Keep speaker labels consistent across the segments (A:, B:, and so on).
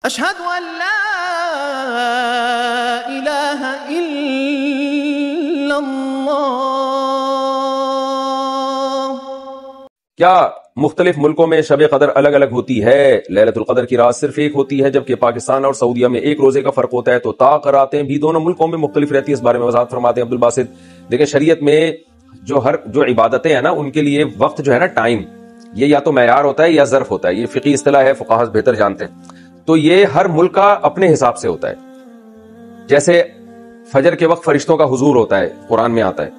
A: اشہد ان لا الہ الا اللہ۔
B: کیا مختلف ملکوں میں شب قدر الگ الگ ہوتی ہے؟ لیلۃ القدر کی رات صرف ایک ہوتی ہے، جبکہ پاکستان اور سعودیہ میں ایک روزے کا فرق ہوتا ہے، تو راتیں بھی دونوں ملکوں میں مختلف رہتی ہے۔ اس بارے میں وضاحت فرماتے ہیں عبد الباسط۔ دیکھیں شریعت میں جو عبادتیں ہیں نا، ان کے لیے وقت جو ہے نا، ٹائم، یہ یا تو معیار ہوتا ہے یا ظرف ہوتا ہے۔ یہ فقہی اصطلاح ہے، فقہاء بہتر جانتے ہیں۔ تو یہ ہر ملک کا اپنے حساب سے ہوتا ہے۔ جیسے فجر کے وقت فرشتوں کا حضور ہوتا ہے، قرآن میں آتا ہے۔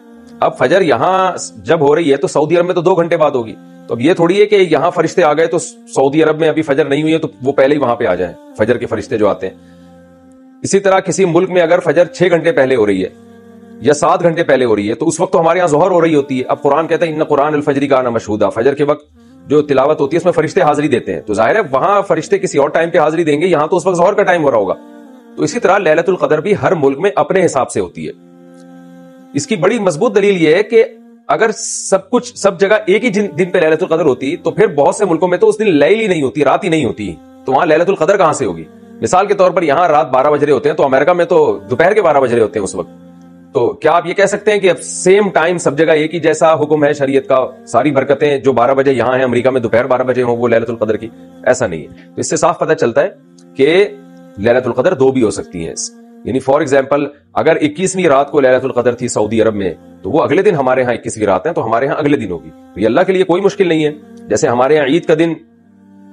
B: اب فجر یہاں جب ہو رہی ہے تو سعودی عرب میں تو 2 گھنٹے بعد ہوگی، تو اب یہ تھوڑی ہے کہ یہاں فرشتے آ گئے تو سعودی عرب میں ابھی فجر نہیں ہوئی ہے تو وہ پہلے ہی وہاں پہ آ جائیں، فجر کے فرشتے جو آتے ہیں۔ اسی طرح کسی ملک میں اگر فجر 6 گھنٹے پہلے ہو رہی ہے یا 7 گھنٹے پہلے ہو رہی ہے تو اس وقت تو ہمارے یہاں ظہر ہو رہی ہوتی ہے۔ اب قرآن کہتا ہے ان قرآن الفجر کان مشہودا، فجر کے وقت جو تلاوت ہوتی ہے اس میں فرشتے حاضری دیتے ہیں، تو ظاہر ہے وہاں فرشتے کسی اور ٹائم پہ حاضری دیں گے، یہاں تو اس وقت ظہر کا ٹائم ہو رہا ہوگا۔ تو اسی طرح لیلۃ القدر بھی ہر ملک میں اپنے حساب سے ہوتی ہے۔ اس کی بڑی مضبوط دلیل یہ ہے کہ اگر سب جگہ ایک ہی دن پہ لیلۃ القدر ہوتی تو پھر بہت سے ملکوں میں تو اس دن لیل ہی نہیں ہوتی، رات ہی نہیں ہوتی، تو وہاں لیلۃ القدر کہاں سے ہوگی؟ مثال کے طور پر یہاں رات 12 بج رہے ہوتے ہیں تو امریکہ میں تو دوپہر کے 12 بج رہے ہوتے ہیں اس وقت۔ تو کیا آپ یہ کہہ سکتے ہیں کہ اب سیم ٹائم سب جگہ ایک ہی جیسا حکم ہے شریعت کا، ساری برکتیں جو 12 بجے یہاں ہیں امریکہ میں دوپہر 12 بجے ہوں وہ لیلۃ القدر کی؟ ایسا نہیں ہے۔ تو اس سے صاف پتہ چلتا ہے کہ لیلۃ القدر 2 بھی ہو سکتی ہیں۔ یعنی فار ایگزامپل اگر 21ویں رات کو لیلۃ القدر تھی سعودی عرب میں تو وہ اگلے دن ہمارے ہاں 21ویں رات ہے، تو ہمارے ہاں اگلے دن ہوگی۔ تو یہ اللہ کے لیے کوئی مشکل نہیں ہے۔ جیسے ہمارے ہاں عید کا دن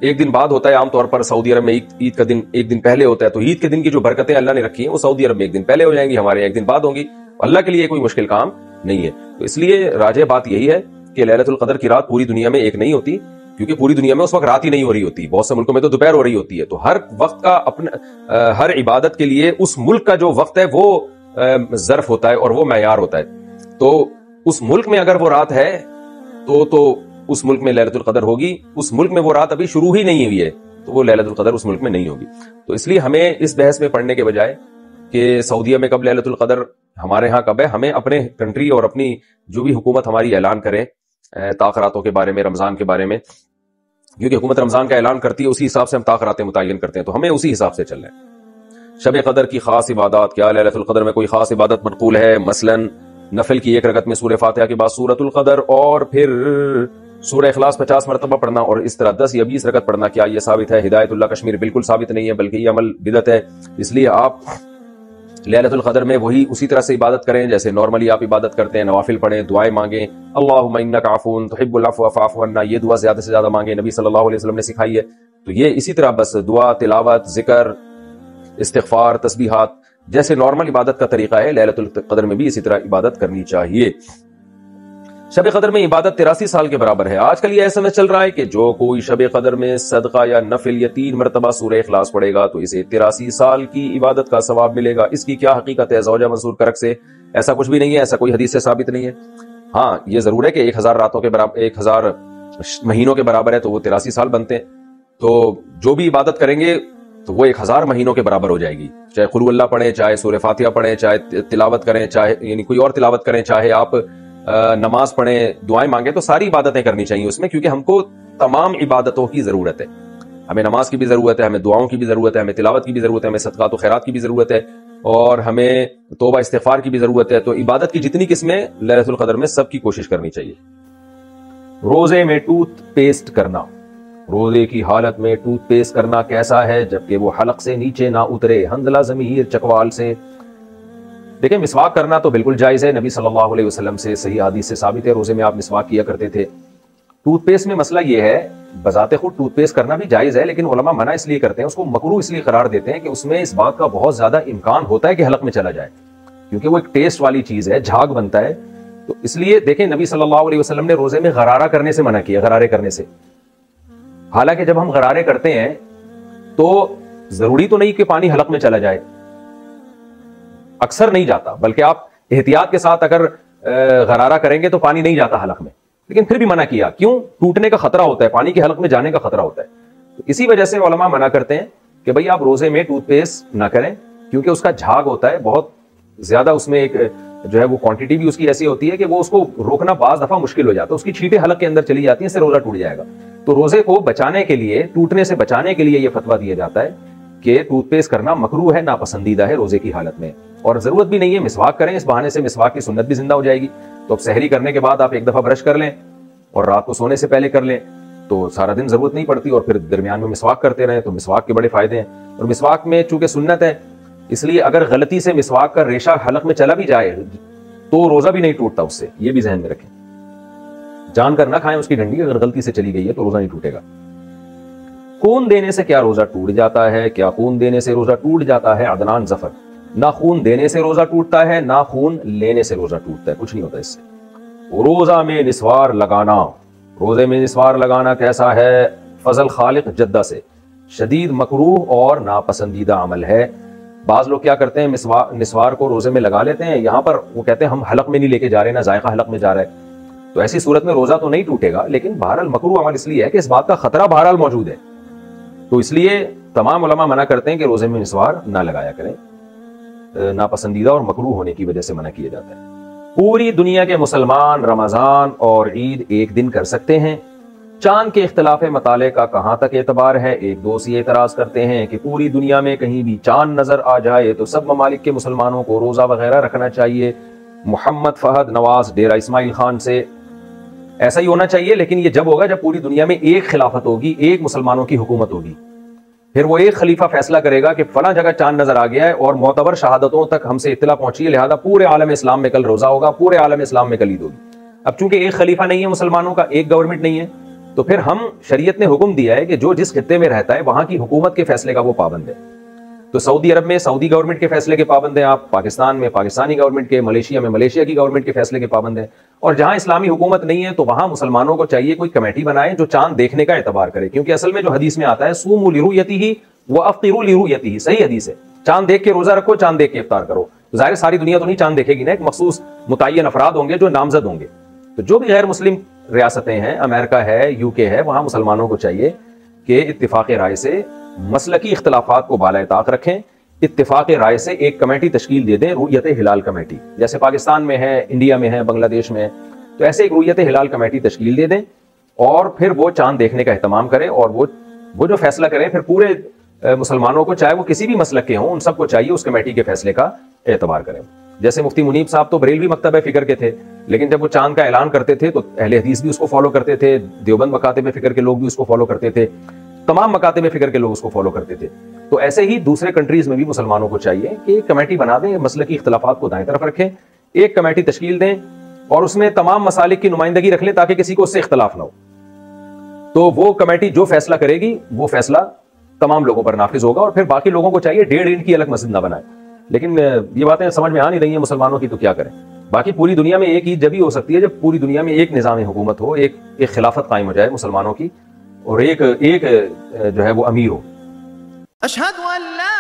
B: ایک دن بعد ہوتا ہے عام طور پر، سعودی عرب میں عید کا دن ایک دن پہلے ہوتا ہے، تو عید کے دن کی جو برکتیں اللہ نے رکھی ہیں وہ سعودی عرب میں ایک دن پہلے ہو جائیں گی، ہمارے یہاں ایک دن بعد ہوں گی۔ اللہ کے لیے کوئی مشکل کام نہیں ہے۔ تو اس لیے راجح بات یہی ہے کہ لیلۃ القدر کی رات پوری دنیا میں ایک نہیں ہوتی، کیونکہ پوری دنیا میں اس وقت رات ہی نہیں ہو رہی ہوتی، بہت سے ملکوں میں تو دوپہر ہو رہی ہوتی ہے۔ تو ہر وقت کا اپنا ہر عبادت کے لیے اس ملک کا جو وقت ہے وہ ظرف ہوتا ہے اور وہ معیار ہوتا ہے۔ تو اس ملک میں اگر وہ رات ہے تو اس ملک میں لیلۃ القدر ہوگی، اس ملک میں وہ رات ابھی شروع ہی نہیں ہوئی ہے تو وہ لیلۃ القدر اس ملک میں نہیں ہوگی۔ تو اس لیے ہمیں اس بحث میں پڑھنے کے بجائے کہ سعودیہ میں کب لیلۃ القدر، ہمارے ہاں کب ہے، ہمیں اپنے کنٹری اور اپنی جو بھی حکومت ہماری اعلان کرے تاخیراتوں کے بارے میں، رمضان کے بارے میں، کیونکہ حکومت رمضان کا اعلان کرتی ہے اسی حساب سے ہم تاخیراتیں متعین کرتے ہیں، تو ہمیں اسی حساب سے چلنا ہے۔ شب قدر کی خاص عبادات، کیا لیلۃ القدر میں کوئی خاص عبادت منقول ہے؟ مثلا نفل کی 1 رکعت میں سورہ فاتحہ کے بعد سورۃ القدر اور پھر سورہ اخلاص 50 مرتبہ پڑھنا اور اس طرح 10 یا 20 رکعت پڑھنا، کیا یہ ثابت ہے؟ ہدایت اللہ کشمیر بالکل ثابت نہیں ہے، بلکہ یہ عمل بدعت ہے۔ اس لیے آپ لیلۃ القدر میں اسی طرح سے عبادت کریں جیسے نارملی آپ عبادت کرتے ہیں، نوافل پڑھیں، دعائیں مانگیں، اللہم انک عفو تحب العفو فاعف عنا، یہ دعا زیادہ سے زیادہ مانگیں، نبی صلی اللہ علیہ وسلم نے سکھائی ہے۔ تو یہ اسی طرح بس دعا، تلاوت، ذکر، استغفار، تسبیحات جیسے نارمل عبادت کا طریقہ ہے، لیلۃ القدر میں بھی اسی طرح عبادت کرنی چاہیے۔ شب قدر میں عبادت 83 سال کے برابر ہے۔ آج کل یہ ایسا میں چل رہا ہے کہ جو کوئی شب قدر میں صدقہ یا نفل یا 3 مرتبہ سورہ اخلاص پڑھے گا تو اسے 83 سال کی عبادت کا ثواب ملے گا۔ اس کی کیا حقیقت ہے؟ زوجہ منصور کرک سے ایسا کچھ بھی نہیں ہے، ایسا کوئی حدیث سے ثابت نہیں ہے۔ ہاں یہ ضرور ہے کہ 1000 راتوں کے برابر، 1000 مہینوں کے برابر ہے تو وہ 83 سال بنتے ہیں۔ تو جو بھی عبادت کریں گے تو وہ 1000 مہینوں کے برابر ہو جائے گی، چاہے قل اللہ پڑھیں، چاہے سورہ فاتحہ پڑھیں، چاہے تلاوت کریں، چاہے یعنی کوئی اور تلاوت کریں، چاہے آپ نماز پڑھیں، دعائیں مانگیں، تو ساری عبادتیں کرنی چاہیے اس میں، کیونکہ ہم کو تمام عبادتوں کی ضرورت ہے۔ ہمیں نماز کی بھی ضرورت ہے، ہمیں دعاؤں کی بھی ضرورت ہے، ہمیں تلاوت کی بھی ضرورت ہے، ہمیں صدقات و خیرات کی بھی ضرورت ہے، اور ہمیں توبہ استغفار کی بھی ضرورت ہے۔ تو عبادت کی جتنی قسمیں لیلۃ القدر میں سب کی کوشش کرنی چاہیے۔ روزے میں ٹوتھ پیسٹ کرنا، روزے کی حالت میں ٹوتھ پیسٹ کرنا کیسا ہے جبکہ وہ حلق سے نیچے نہ اترے؟ حنظلہ ضمیر چکوال سے۔ دیکھیں مسواک کرنا تو بالکل جائز ہے، نبی صلی اللہ علیہ وسلم سے صحیح حدیث سے ثابت ہے، روزے میں آپ مسواک کیا کرتے تھے۔ ٹوتھ پیسٹ میں مسئلہ یہ ہے، بذات خود ٹوتھ پیسٹ کرنا بھی جائز ہے، لیکن علماء منع اس لیے کرتے ہیں، اس کو مکروہ اس لیے قرار دیتے ہیں کہ اس میں اس بات کا بہت زیادہ امکان ہوتا ہے کہ حلق میں چلا جائے، کیونکہ وہ ایک ٹیسٹ والی چیز ہے، جھاگ بنتا ہے۔ تو اس لیے دیکھیں نبی صلی اللہ علیہ وسلم نے روزے میں غرارہ کرنے سے منع کیا، غرارے کرنے سے۔ حالانکہ جب ہم غرارے کرتے ہیں تو ضروری تو نہیں کہ پانی حلق میں چلا جائے، اکثر نہیں جاتا، بلکہ آپ احتیاط کے ساتھ اگر غرارہ کریں گے تو پانی نہیں جاتا حلق میں، لیکن پھر بھی منع کیا، کیوں؟ ٹوٹنے کا خطرہ ہوتا ہے، پانی کے حلق میں جانے کا خطرہ ہوتا ہے۔ تو اسی وجہ سے علماء منع کرتے ہیں کہ بھئی آپ روزے میں ٹوتھ پیسٹ نہ کریں، کیونکہ اس کا جھاگ ہوتا ہے بہت زیادہ، اس میں ایک جو ہے وہ کوانٹٹی بھی اس کی ایسی ہوتی ہے کہ وہ اس کو روکنا بعض دفعہ مشکل ہو جاتا ہے، اس کی چھینٹیں حلق کے اندر چلی جاتی ہیں، اس سے روزہ ٹوٹ جائے گا۔ تو روزے کو بچانے کے لیے، ٹوٹنے سے بچانے کے لیے یہ فتویٰ دیا جاتا ہے کہ ٹوتھ پیسٹ کرنا مکروہ ہے، ناپسندیدہ ہے روزے کی حالت میں، اور ضرورت بھی نہیں ہے مسواک کریں، اس بہانے سے مسواک کی سنت بھی زندہ ہو جائے گی۔ تو اب سحری کرنے کے بعد آپ ایک دفعہ برش کر لیں اور رات کو سونے سے پہلے کر لیں تو سارا دن ضرورت نہیں پڑتی، اور پھر درمیان میں مسواک کرتے رہیں تو مسواک کے بڑے فائدے ہیں۔ اور مسواک میں چونکہ سنت ہے اس لیے اگر غلطی سے مسواک کا ریشہ حلق میں چلا بھی جائے تو روزہ بھی نہیں ٹوٹتا اس سے، یہ بھی ذہن میں رکھیں۔ جان کر نہ کھائیں اس کی ڈنڈی، اگر غلطی سے چلی گئی ہے تو روزہ نہیں ٹوٹے گا۔ خون دینے سے کیا روزہ ٹوٹ جاتا ہے؟ کیا خون دینے سے روزہ ٹوٹ جاتا ہے؟ عدنان ظفر: نہ خون دینے سے روزہ ٹوٹتا ہے نہ خون لینے سے روزہ ٹوٹتا ہے، کچھ نہیں ہوتا اس سے۔ روزہ میں نسوار لگانا، روزے میں نسوار لگانا کیسا ہے؟ فضل خالق جدہ سے: شدید مکروہ اور ناپسندیدہ عمل ہے۔ بعض لوگ کیا کرتے ہیں نسوار کو روزے میں لگا لیتے ہیں، یہاں پر وہ کہتے ہیں ہم حلق میں نہیں لے کے جا رہے، نہ ذائقہ حلق میں جا رہا ہے، تو ایسی صورت میں روزہ تو نہیں ٹوٹے گا، لیکن بہرحال مکروہ عمل اس لیے ہے کہ اس بات کا خطرہ بہرحال موجود ہے، تو اس لیے تمام علماء منع کرتے ہیں کہ روزے میں نسوار نہ لگایا کریں، ناپسندیدہ اور مکروہ ہونے کی وجہ سے منع کیا جاتا ہے۔ پوری دنیا کے مسلمان رمضان اور عید ایک دن کر سکتے ہیں؟ چاند کے اختلاف مطالعے کا کہاں تک اعتبار ہے؟ ایک دوست یہ اعتراض کرتے ہیں کہ پوری دنیا میں کہیں بھی چاند نظر آ جائے تو سب ممالک کے مسلمانوں کو روزہ وغیرہ رکھنا چاہیے۔ محمد فہد نواز ڈیرہ اسماعیل خان سے: ایسا ہی ہونا چاہیے، لیکن یہ جب ہوگا جب پوری دنیا میں ایک خلافت ہوگی، ایک مسلمانوں کی حکومت ہوگی، پھر وہ ایک خلیفہ فیصلہ کرے گا کہ فلاں جگہ چاند نظر آ گیا ہے اور معتبر شہادتوں تک ہم سے اطلاع پہنچی ہے، لہذا پورے عالم اسلام میں کل روزہ ہوگا، پورے عالم اسلام میں کل عید ہوگی۔ اب چونکہ ایک خلیفہ نہیں ہے مسلمانوں کا، ایک گورنمنٹ نہیں ہے، تو پھر ہم شریعت نے حکم دیا ہے کہ جو جس خطے میں رہتا ہے وہاں کی حکومت کے فیصلے کا وہ پابند ہے۔ تو سعودی عرب میں سعودی گورنمنٹ کے فیصلے کے پابند ہیں آپ، پاکستان میں پاکستانی گورنمنٹ کے، ملیشیا میں ملیشیا کی گورنمنٹ کے فیصلے کے پابند ہیں، اور جہاں اسلامی حکومت نہیں ہے تو وہاں مسلمانوں کو چاہیے کوئی کمیٹی بنائے جو چاند دیکھنے کا اعتبار کرے، کیونکہ اصل میں جو حدیث میں آتا ہے صوموا لرؤیتہ وافطروا لرؤیتہ، صحیح حدیث ہے، چاند دیکھ کے روزہ رکھو، چاند دیکھ کے افطار کرو۔ ظاہر ساری دنیا تو نہیں چاند دیکھے گی نا، ایک مخصوص متعین افراد ہوں گے جو نامزد ہوں گے، تو جو بھی غیر مسلم ریاستیں ہیں، امریکہ ہے، یو کے ہے، وہاں مسلمانوں کو چاہیے کہ اتفاق رائے سے مسلکی اختلافات کو بالائے طاق رکھیں، اتفاق رائے سے ایک کمیٹی تشکیل دے دیں، رؤیت ہلال کمیٹی، جیسے پاکستان میں ہے، انڈیا میں ہے، بنگلہ دیش میں ہے، تو ایسے ایک رؤیت ہلال کمیٹی تشکیل دے دیں اور پھر وہ چاند دیکھنے کا اہتمام کرے، اور وہ جو فیصلہ کریں پھر پورے مسلمانوں کو، چاہے وہ کسی بھی مسلک کے ہوں، ان سب کو چاہیے اس کمیٹی کے فیصلے کا اعتبار کریں۔ جیسے مفتی منیب صاحب تو بریلوی مکتبہ فکر کے تھے، لیکن جب وہ چاند کا اعلان کرتے تھے تو اہل حدیث بھی اس کو فالو کرتے تھے، دیوبند مکاتب فکر کے لوگ بھی اس کو فالو کرتے تھے، تمام مکاتب فکر کے لوگ اس کو فالو کرتے تھے۔ تو ایسے ہی دوسرے کنٹریز میں بھی مسلمانوں کو چاہیے کہ ایک کمیٹی بنا دیں، مسلکی اختلافات کو دائیں طرف رکھیں، ایک کمیٹی تشکیل دیں اور اس میں تمام مسالک کی نمائندگی رکھ لیں تاکہ کسی کو اس سے اختلاف نہ ہو۔ تو وہ کمیٹی جو فیصلہ کرے گی وہ فیصلہ تمام لوگوں پر نافذ ہوگا، اور پھر باقی لوگوں کو چاہیے 1.5 اینٹ کی الگ مسجد نہ بنائے۔ لیکن یہ باتیں سمجھ میں آ نہیں رہی ہیں مسلمانوں کی، تو کیا کریں؟ باقی پوری دنیا میں ایک عید جب ہی ہو سکتی ہے جب پوری دنیا میں ایک نظام حکومت ہو، ایک خلافت قائم ہو جائے مسلمانوں کی، اور ایک جو ہے وہ امیر ہو۔
A: اشہد ان لا